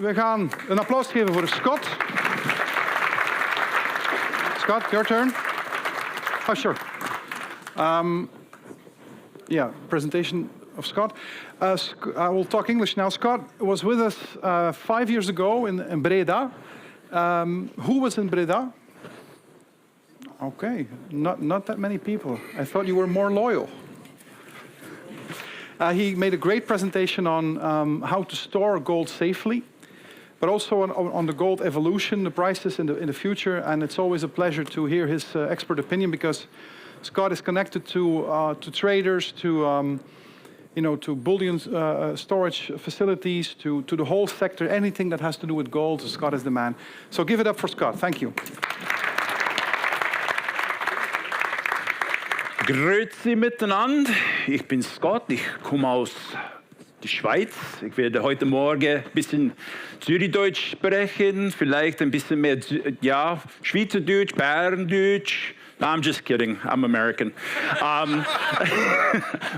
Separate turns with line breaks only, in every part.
We gaan een applaus geven voor Scott. Scott, your turn. Oh, sure. Yeah, presentation of Scott. I will talk English now. Scott was with us 5 years ago in Breda. Who was in Breda? Okay, not that many people. I thought you were more loyal. He made a great presentation on how to store gold safely, but also on the gold evolution, the prices in the future. And it's always a pleasure to hear his expert opinion, because Scott is connected to traders, to to bullion storage facilities, to the whole sector, anything that has to do with gold. Scott is the man. So give it up for Scott. Thank you.
Grüezi miteinander, ich bin Scott, ich komme aus der Schweiz. Ich werde heute Morgen ein bisschen Zürichdeutsch sprechen, vielleicht ein bisschen mehr, ja, Schweizerdeutsch, Berndeutsch. No, I'm just kidding, I'm American.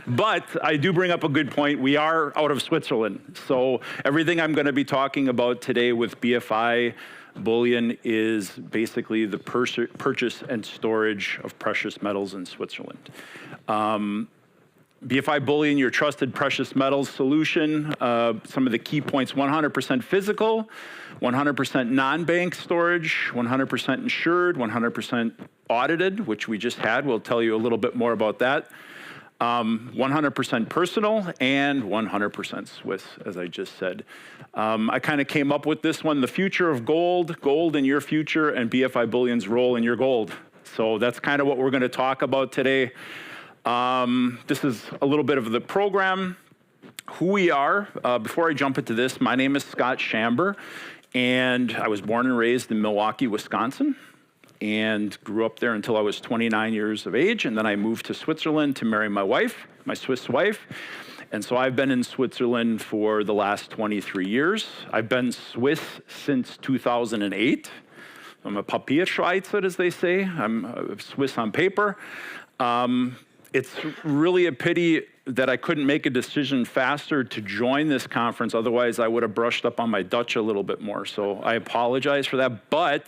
But I do bring up a good point. We are out of Switzerland. So everything I'm going to be talking about today with BFI Bullion is basically the purchase and storage of precious metals in Switzerland. BFI Bullion, your trusted precious metals solution. Some of the key points: 100% physical, 100% non-bank storage, 100% insured, 100% audited, which we just had. We'll tell you a little bit more about that. 100% personal and 100% Swiss, as I just said. I kind of came up with this one: the future of gold, gold in your future, and BFI Bullion's role in your gold. So that's kind of what we're going to talk about today. This is a little bit of the program, who we are. Before I jump into this, my name is Scott Schamber, and I was born and raised in Milwaukee, Wisconsin, and grew up there until I was 29 years of age. And then I moved to Switzerland to marry my wife, my Swiss wife. And so I've been in Switzerland for the last 23 years. I've been Swiss since 2008. I'm a Papierschweizer, as they say. I'm Swiss on paper. It's really a pity that I couldn't make a decision faster to join this conference. Otherwise, I would have brushed up on my Dutch a little bit more. So I apologize for that. But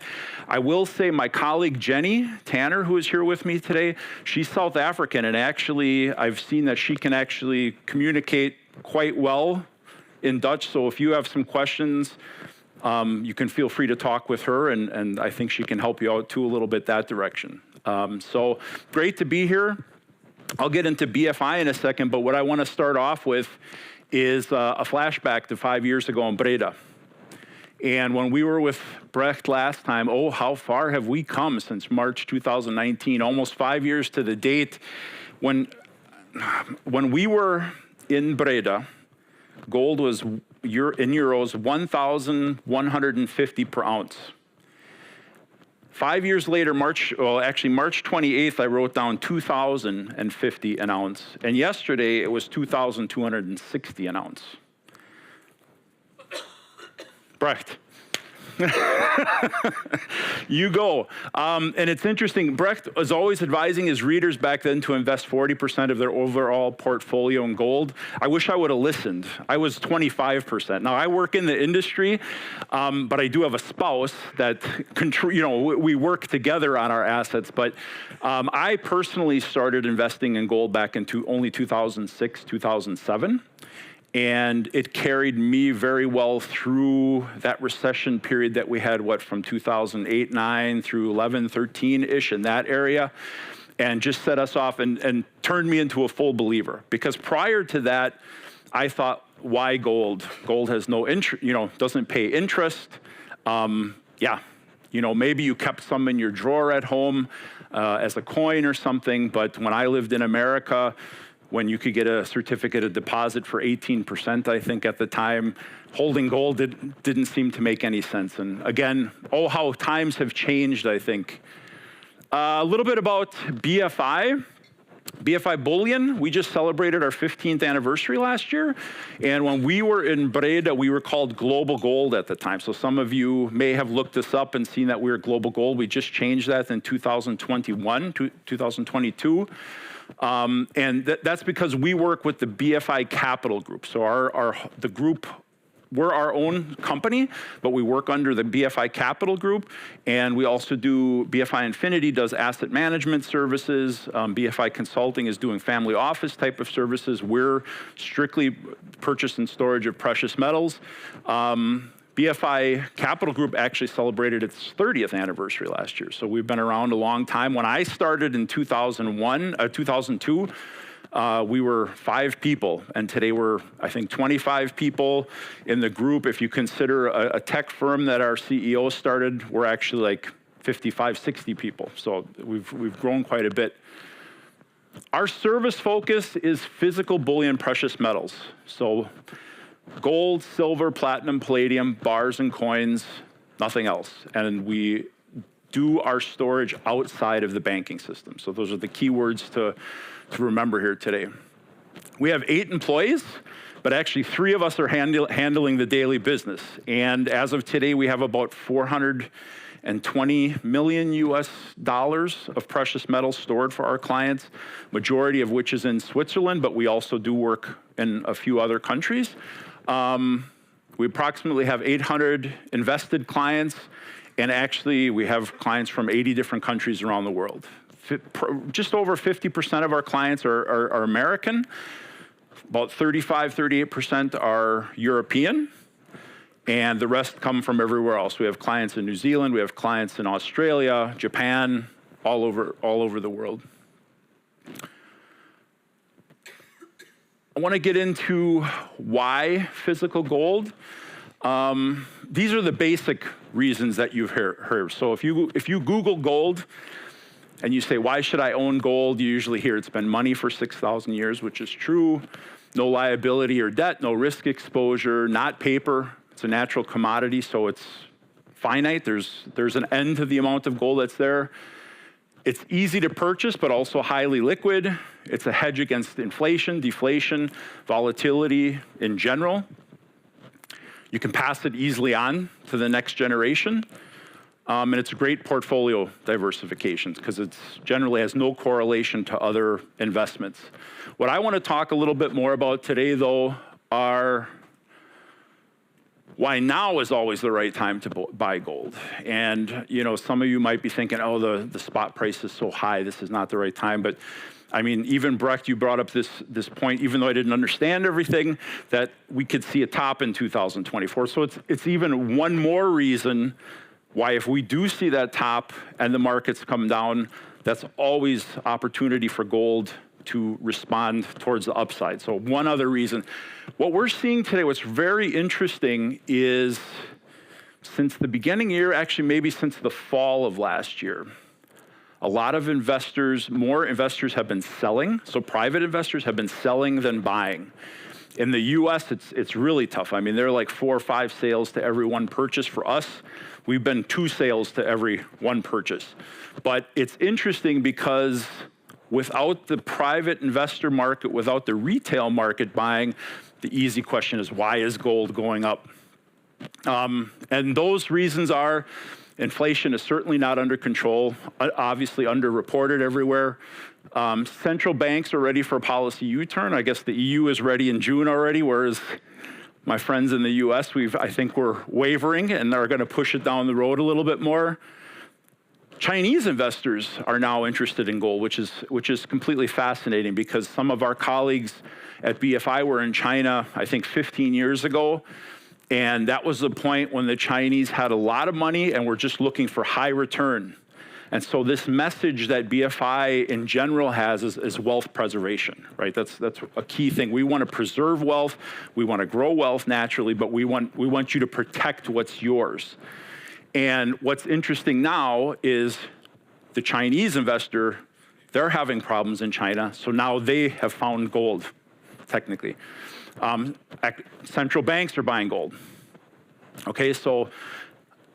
I will say my colleague Jenny Tanner, who is here with me today, she's South African. And actually, I've seen that she can actually communicate quite well in Dutch. So if you have some questions, you can feel free to talk with her. And I think she can help you out too a little bit that direction. So great to be here. I'll get into BFI in a second, but what I want to start off with is a flashback to 5 years ago in Breda. And when we were with Brecht last time, oh, how far have we come since March 2019, almost 5 years to the date. When we were in Breda, gold was in euros 1,150 per ounce. 5 years later, March 28th, I wrote down 2,050 an ounce. And yesterday, it was 2,260 an ounce. Brecht. You go. And it's interesting, Brecht was always advising his readers back then to invest 40% of their overall portfolio in gold. I wish I would have listened. I was 25%. Now, I work in the industry, but I do have a spouse that, we work together on our assets. But I personally started investing in gold back in only 2006, 2007. And it carried me very well through that recession period that we had, from 2008, 9 through 11, 13-ish in that area, and just set us off and turned me into a full believer. Because prior to that, I thought, why gold? Gold has no interest, doesn't pay interest. Maybe you kept some in your drawer at home as a coin or something, but when I lived in America, when you could get a certificate of deposit for 18%, I think at the time, holding gold didn't seem to make any sense. And again, how times have changed, I think. A little bit about BFI. BFI Bullion, we just celebrated our 15th anniversary last year. And when we were in Breda, we were called Global Gold at the time. So some of you may have looked us up and seen that we were Global Gold. We just changed that in 2022. And that's because we work with the BFI Capital Group. So the group we're our own company, but we work under the BFI Capital Group, and we also do, BFI Infinity does asset management services, BFI Consulting is doing family office type of services. We're strictly purchase and storage of precious metals. BFI Capital Group actually celebrated its 30th anniversary last year, so we've been around a long time. When I started in 2002, we were 5 people, and today we're, I think, 25 people in the group. If you consider a tech firm that our CEO started, we're actually like 55, 60 people. So we've grown quite a bit. Our service focus is physical bullion precious metals. So gold, silver, platinum, palladium, bars and coins, nothing else. And we do our storage outside of the banking system. So those are the key words to remember here today. We have 8 employees, but actually 3 of us are handling the daily business. And as of today, we have about $420 million US of precious metals stored for our clients, majority of which is in Switzerland, but we also do work in a few other countries. We approximately have 800 invested clients, and actually we have clients from 80 different countries around the world. Just over 50% of our clients are American, about 35, 38% are European, and the rest come from everywhere else. We have clients in New Zealand, we have clients in Australia, Japan, all over the world. I want to get into why physical gold. These are the basic reasons that you've heard. So if you Google gold, and you say, why should I own gold? You usually hear it's been money for 6,000 years, which is true. No liability or debt, no risk exposure, not paper. It's a natural commodity, so it's finite. There's an end to the amount of gold that's there. It's easy to purchase, but also highly liquid. It's a hedge against inflation, deflation, volatility in general. You can pass it easily on to the next generation. And it's a great portfolio diversification because it generally has no correlation to other investments. What I want to talk a little bit more about today, though, are why now is always the right time to buy gold. And some of you might be thinking, oh, the spot price is so high, this is not the right time. But I mean, even Brecht, you brought up this point, even though I didn't understand everything, that we could see a top in 2024. So it's even one more reason why if we do see that top and the markets come down, that's always opportunity for gold to respond towards the upside. So one other reason. What we're seeing today, what's very interesting is since the beginning of the year, actually maybe since the fall of last year, a lot of investors, more investors have been selling. So private investors have been selling than buying. In the US, it's really tough. I mean, there are like 4 or 5 sales to every 1 purchase. For us, we've been 2 sales to every 1 purchase. But it's interesting because without the private investor market, without the retail market buying, the easy question is, why is gold going up? And those reasons are, inflation is certainly not under control, obviously underreported everywhere. Central banks are ready for a policy U-turn. I guess the EU is ready in June already, whereas my friends in the US, I think we're wavering and are going to push it down the road a little bit more. Chinese investors are now interested in gold, which is completely fascinating because some of our colleagues at BFI were in China, I think 15 years ago. And that was the point when the Chinese had a lot of money and were just looking for high return. And so this message that BFI in general has is wealth preservation, right? That's a key thing. We want to preserve wealth, we want to grow wealth naturally, but we want you to protect what's yours. And what's interesting now is the Chinese investor, they're having problems in China, so now they have found gold, technically. Central banks are buying gold. Okay, so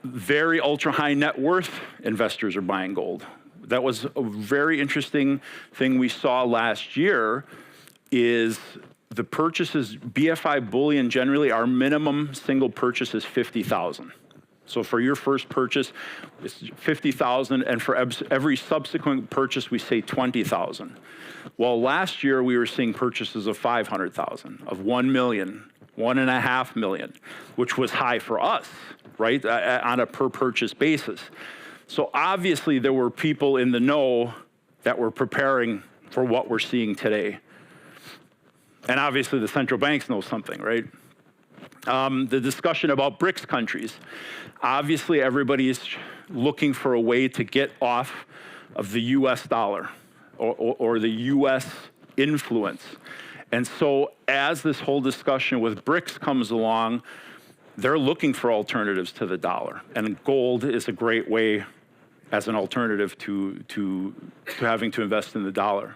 very ultra high net worth investors are buying gold. That was a very interesting thing we saw last year is the purchases, BFI Bullion generally, our minimum single purchase is $50,000. So for your first purchase, it's $50,000, and for every subsequent purchase, we say $20,000. Well, last year we were seeing purchases of $500,000, of $1 million, 1.5 million, which was high for us, right, on a per purchase basis. So obviously there were people in the know that were preparing for what we're seeing today. And obviously the central banks know something, right? The discussion about BRICS countries. Obviously everybody is looking for a way to get off of the US dollar or the US influence. And so as this whole discussion with BRICS comes along, they're looking for alternatives to the dollar. And gold is a great way as an alternative to having to invest in the dollar.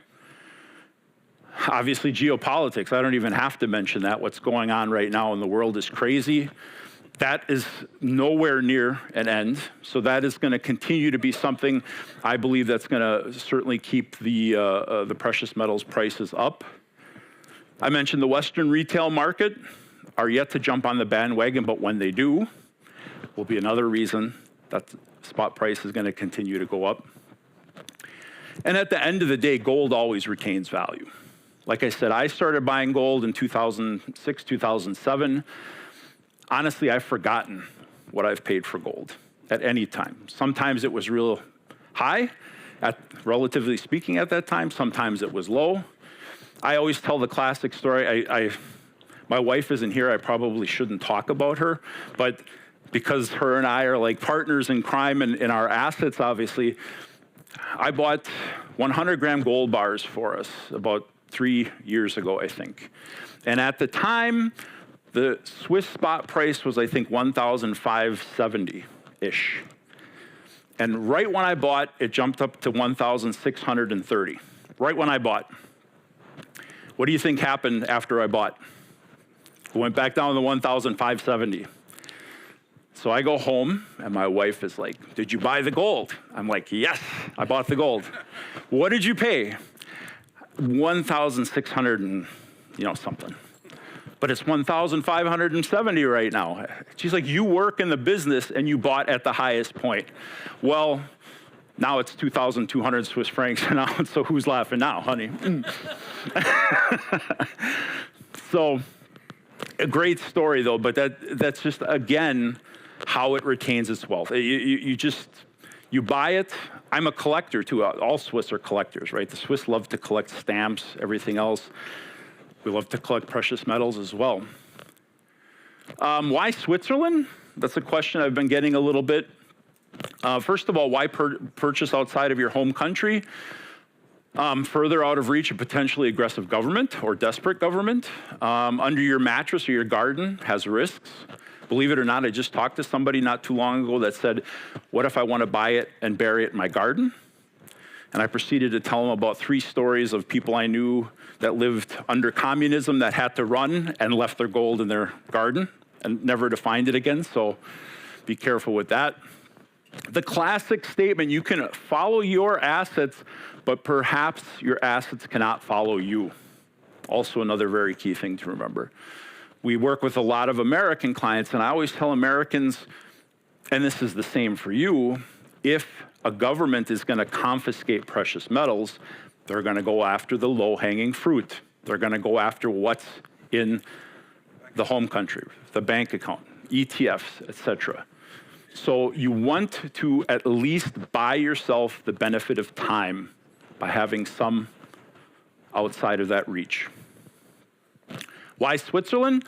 Obviously geopolitics, I don't even have to mention that. What's going on right now in the world is crazy. That is nowhere near an end. So that is going to continue to be something I believe that's going to certainly keep the precious metals prices up. I mentioned the Western retail market are yet to jump on the bandwagon, but when they do, will be another reason that spot price is going to continue to go up. And at the end of the day, gold always retains value. Like I said, I started buying gold in 2006, 2007. Honestly, I've forgotten what I've paid for gold at any time. Sometimes it was real high, relatively speaking at that time. Sometimes it was low. I always tell the classic story. My wife isn't here. I probably shouldn't talk about her, but because her and I are like partners in crime and in our assets, obviously, I bought 100-gram gold bars for us about 3 years ago, I think. And at the time, the Swiss spot price was, I think, 1,570-ish. And right when I bought, it jumped up to 1,630. Right when I bought. What do you think happened after I bought? It went back down to 1,570. So I go home, and my wife is like, "Did you buy the gold?" I'm like, "Yes, I bought the gold." "What did you pay?" 1,600 and something. But it's 1,570 right now. She's like, "You work in the business and you bought at the highest point." Well, now it's 2,200 Swiss francs now, so who's laughing now, honey? So, a great story though, but that's just, again, how it retains its wealth. You buy it. I'm a collector too. All Swiss are collectors, right? The Swiss love to collect stamps, everything else. We love to collect precious metals as well. Why Switzerland? That's a question I've been getting a little bit. First of all, why purchase outside of your home country? Further out of reach of potentially aggressive government or desperate government. Under your mattress or your garden has risks. Believe it or not, I just talked to somebody not too long ago that said, "What if I want to buy it and bury it in my garden?" And I proceeded to tell them about 3 stories of people I knew that lived under communism that had to run and left their gold in their garden and never to find it again, so be careful with that. The classic statement, you can follow your assets, but perhaps your assets cannot follow you. Also another very key thing to remember. We work with a lot of American clients, and I always tell Americans, and this is the same for you, if a government is going to confiscate precious metals, they're going to go after the low-hanging fruit. They're going to go after what's in the home country, the bank account, ETFs, etc. So you want to at least buy yourself the benefit of time by having some outside of that reach. Why Switzerland?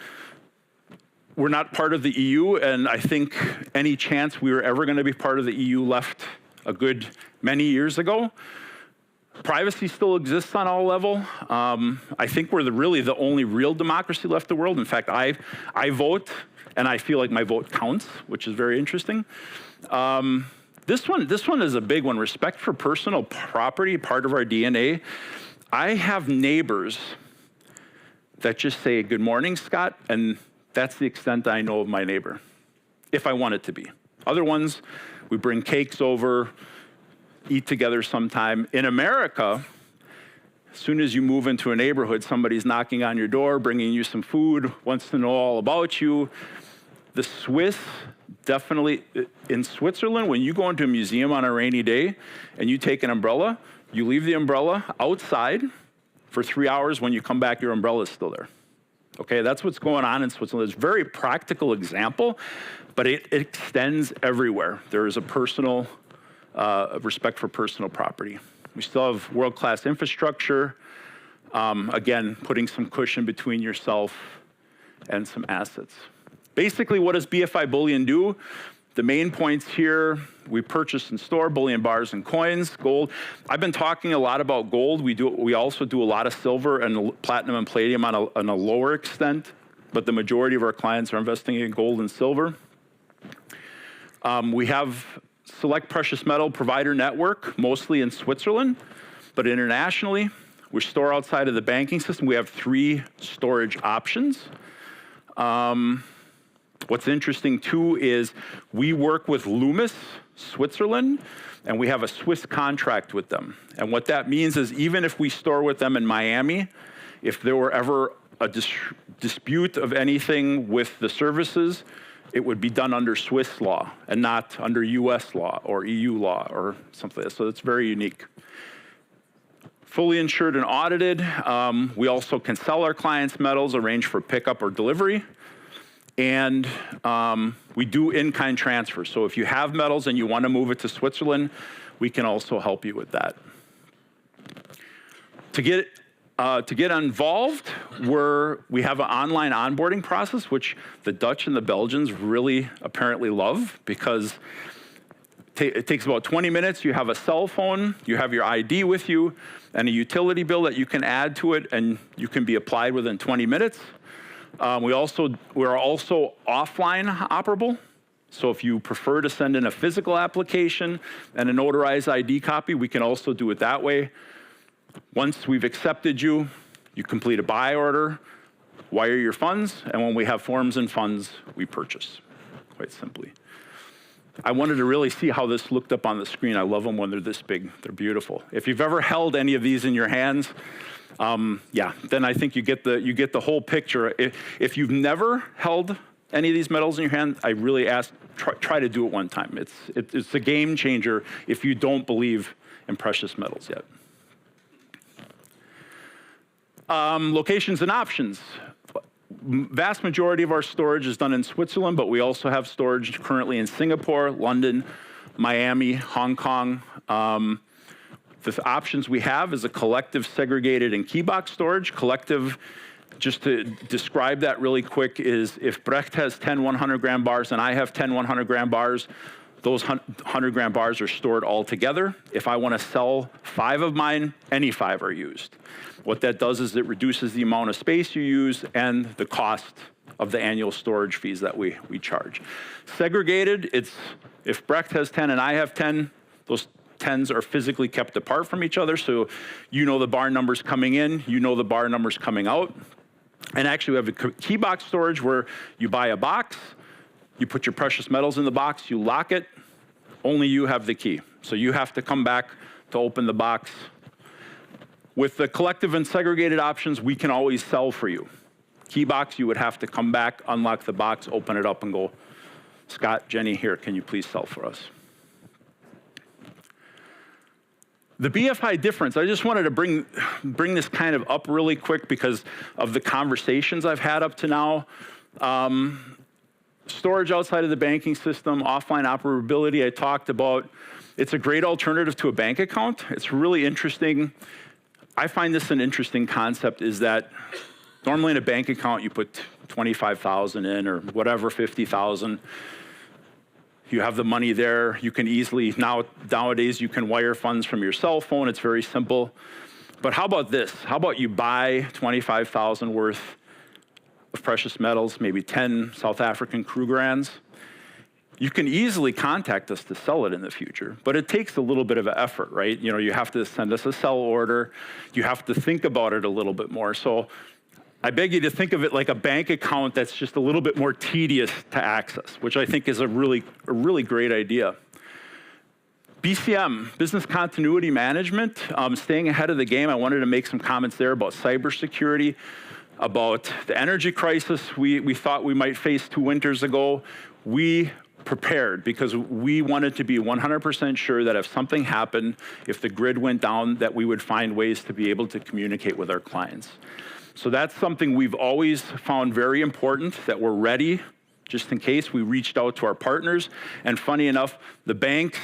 We're not part of the EU, and I think any chance we were ever going to be part of the EU left a good many years ago. Privacy still exists on all level. I think we're really the only real democracy left in the world. In fact, I vote, and I feel like my vote counts, which is very interesting. This one is a big one. Respect for personal property, part of our DNA. I have neighbors that just say, "Good morning, Scott," and that's the extent I know of my neighbor, if I want it to be. Other ones, we bring cakes over, eat together sometime. In America, as soon as you move into a neighborhood, somebody's knocking on your door, bringing you some food, wants to know all about you. The Swiss, definitely, in Switzerland, when you go into a museum on a rainy day and you take an umbrella, you leave the umbrella outside for 3 hours. When you come back, your umbrella is still there. Okay, that's what's going on in Switzerland. It's a very practical example, but it extends everywhere. There is a personal respect for personal property. We still have world-class infrastructure. Again, putting some cushion between yourself and some assets. Basically, what does BFI Bullion do? The main points here, we purchase and store bullion bars and coins, gold. I've been talking a lot about gold. We also do a lot of silver and platinum and palladium on a lower extent, but the majority of our clients are investing in gold and silver. We have select precious metal provider network, mostly in Switzerland, but internationally. We store outside of the banking system. We have 3 storage options. What's interesting too is we work with Loomis, Switzerland, and we have a Swiss contract with them. And what that means is even if we store with them in Miami, if there were ever a dispute of anything with the services, it would be done under Swiss law and not under US law or EU law or something like that. So it's very unique. Fully insured and audited. We also can sell our clients' metals, arrange for pickup or delivery. And we do in-kind transfer. So if you have metals and you want to move it to Switzerland, we can also help you with that. To get involved, we have an online onboarding process, which the Dutch and the Belgians really apparently love because it takes about 20 minutes. You have a cell phone, you have your ID with you, and a utility bill that you can add to it, and you can be applied within 20 minutes. We are also offline operable. So if you prefer to send in a physical application and a notarized ID copy, we can also do it that way. Once we've accepted you, you complete a buy order, wire your funds, and when we have forms and funds, we purchase, quite simply. I wanted to really see how this looked up on the screen. I love them when they're this big. They're beautiful. If you've ever held any of these in your hands, yeah, then I think you get the whole picture. If you've never held any of these metals in your hand, I really ask, try to do it one time. It's a game changer if you don't believe in precious metals yet. Locations and options. Vast majority of our storage is done in Switzerland, but we also have storage currently in Singapore, London, Miami, Hong Kong. The options we have is a collective, segregated, and key box storage. Collective, just to describe that really quick, is if Brecht has 10 100-gram bars and I have 10 100-gram bars, those 100-gram bars are stored all together. If I want to sell 5 of mine, any 5 are used. What that does is it reduces the amount of space you use and the cost of the annual storage fees that we charge. Segregated, it's if Brecht has 10 and I have 10, those 10s are physically kept apart from each other, so you know the bar numbers coming in, you know the bar numbers coming out. And actually we have a key box storage where you buy a box, you put your precious metals in the box, you lock it, only you have the key. So you have to come back to open the box. With the collective and segregated options, we can always sell for you. Key box, you would have to come back, unlock the box, open it up and go, Scott, Jenny, here, can you please sell for us? The BFI difference, I just wanted to bring this kind of up really quick because of the conversations I've had up to now. Storage outside of the banking system, offline operability I talked about. It's a great alternative to a bank account. It's really interesting. I find this an interesting concept is that normally in a bank account you put 25,000 in or whatever, 50,000. You have the money there. You can easily, nowadays you can wire funds from your cell phone. It's very simple. But how about this? How about you buy 25,000 worth of precious metals, maybe 10 South African Krugerrands. You can easily contact us to sell it in the future, but it takes a little bit of an effort, right? You know, you have to send us a sell order. You have to think about it a little bit more. So I beg you to think of it like a bank account that's just a little bit more tedious to access, which I think is a really great idea. BCM, business continuity management, staying ahead of the game. I wanted to make some comments there about cybersecurity, about the energy crisis we thought we might face 2 winters ago. We prepared because we wanted to be 100% sure that if something happened, if the grid went down, that we would find ways to be able to communicate with our clients. So that's something we've always found very important, that we're ready just in case. We reached out to our partners, and funny enough, the banks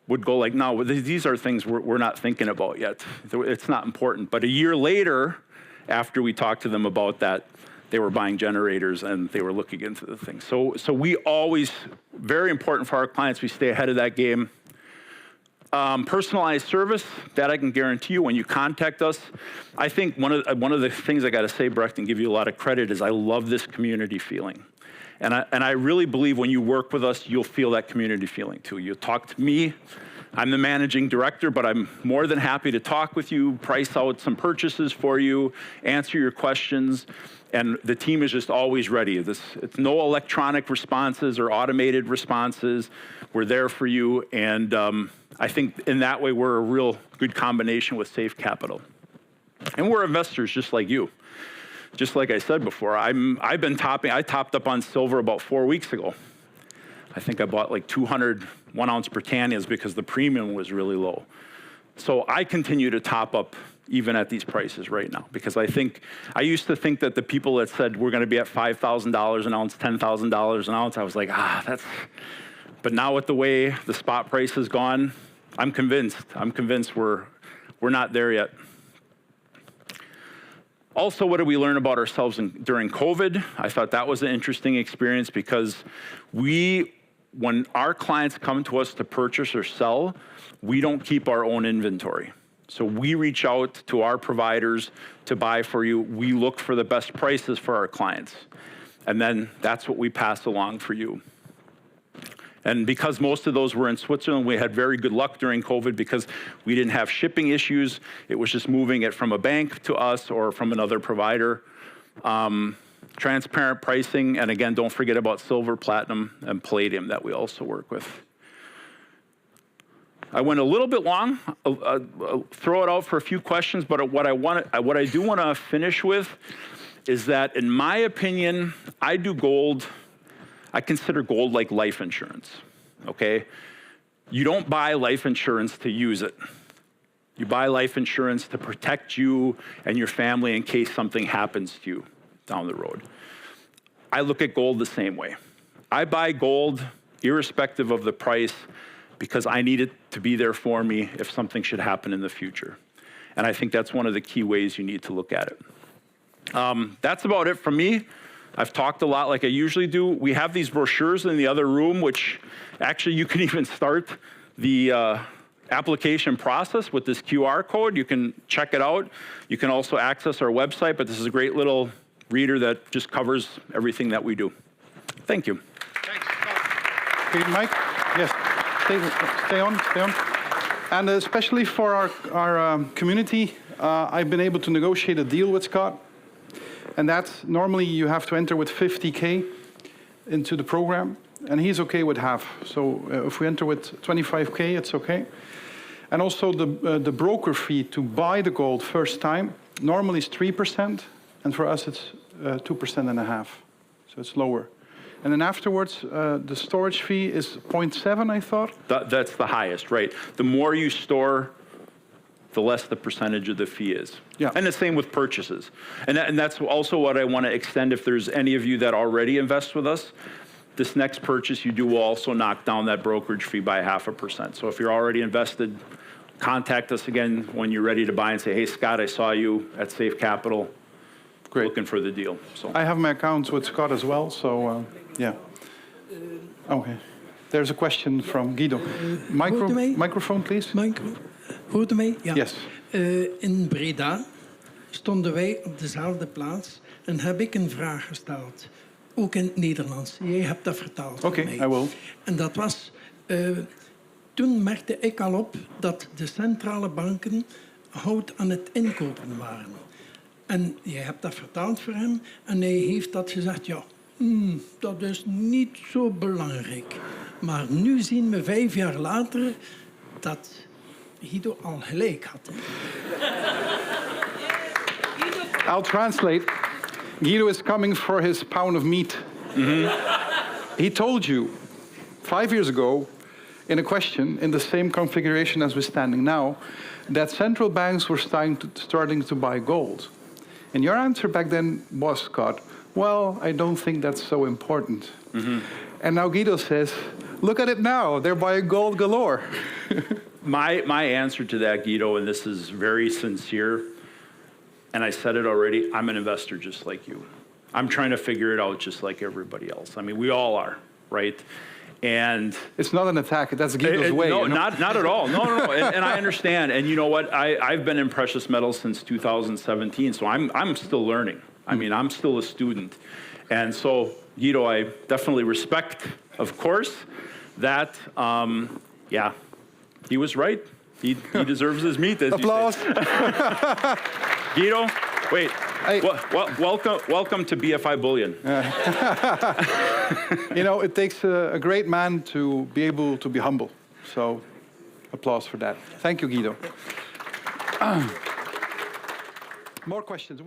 would go like, no, these are things we're not thinking about yet. It's not important. But a year later, after we talked to them about that, they were buying generators and they were looking into the thing. So we always, very important for our clients, we stay ahead of that game. Personalized service, that I can guarantee you when you contact us. I think one of the things I gotta say, Brecht, and give you a lot of credit, is I love this community feeling. And I really believe when you work with us, you'll feel that community feeling too. You'll talk to me. I'm the managing director, but I'm more than happy to talk with you, price out some purchases for you, answer your questions, and the team is just always ready. It's no electronic responses or automated responses. We're there for you, and I think in that way we're a real good combination with Safecapital. And we're investors just like you. Just like I said before, I topped up on silver about 4 weeks ago. I think I bought like 200 1-ounce Britannias because the premium was really low. So I continue to top up even at these prices right now, because I used to think that the people that said we're gonna be at $5,000 an ounce, $10,000 an ounce, I was like, but now with the way the spot price has gone, I'm convinced we're not there yet. Also, what did we learn about ourselves during COVID? I thought that was an interesting experience because when our clients come to us to purchase or sell, we don't keep our own inventory. So we reach out to our providers to buy for you. We look for the best prices for our clients. And then that's what we pass along for you. And because most of those were in Switzerland, we had very good luck during COVID because we didn't have shipping issues. It was just moving it from a bank to us or from another provider. Transparent pricing, and again, don't forget about silver, platinum, and palladium that we also work with. I went a little bit long. I'll throw it out for a few questions, but what I do want to finish with is that, in my opinion, I consider gold like life insurance, okay? You don't buy life insurance to use it. You buy life insurance to protect you and your family in case something happens to you down the road. I look at gold the same way. I buy gold irrespective of the price because I need it to be there for me if something should happen in the future. And I think that's one of the key ways you need to look at it. That's about it from me. I've talked a lot like I usually do. We have these brochures in the other room, which actually you can even start the application process with this QR code. You can check it out. You can also access our website, but this is a great little reader that just covers everything that we do. Thank you.
Thanks, Scott. Okay, Mike? Yes, stay on. And especially for our community, I've been able to negotiate a deal with Scott. And that's normally you have to enter with 50K into the program, and he's okay with half. So if we enter with 25K, it's okay. And also the broker fee to buy the gold first time normally is 3%, and for us it's 2.5%. So it's lower. And then afterwards, the storage fee is 0.7, I thought.
That's the highest, right? The more you store, the less the percentage of the fee is.
Yeah.
And the same with purchases. And that's also what I want to extend if there's any of you that already invest with us. This next purchase you do will also knock down that brokerage fee by 0.5%. So if you're already invested, contact us again when you're ready to buy and say, hey, Scott, I saw you at Safecapital. Great. Looking for the deal. So
I have my accounts with Scott as well, so yeah. Okay. There's a question from Guido. Microphone, please.
Hoort u mij? Ja.
Yes.
In Breda stonden wij op dezelfde plaats en heb ik een vraag gesteld. Ook in het Nederlands. Jij hebt dat vertaald.
Oké, I will.
En dat was... toen merkte ik al op dat de centrale banken goud aan het inkopen waren. En jij hebt dat vertaald voor hem en hij heeft dat gezegd, ja, dat is niet zo belangrijk. Maar nu zien we 5 jaar later dat Guido al gelijk had.
I'll translate. Guido is coming for his pound of meat. Mm-hmm. He told you 5 years ago, in a question in the same configuration as we're standing now, that central banks were starting to buy gold. And your answer back then was, Scott, well, I don't think that's so important. And now Guido says, look at it now, they're buying gold galore.
My answer to that, Guido, and this is very sincere, and I said it already, I'm an investor just like you. I'm trying to figure it out just like everybody else. I mean, we all are, right? And
it's not an attack, that's Guido's way.
No,
you know?
not at all. No. And I understand. And you know what? I've been in precious metals since 2017, so I'm still learning. I mean, I'm still a student. And so, Guido, I definitely respect, of course, that, yeah, he was right. He deserves his meat, as
Applause.
you say. Guido, wait. Welcome to BFI Bullion.
You know, it takes a great man to be able to be humble. So, applause for that. Thank you, Guido. More questions.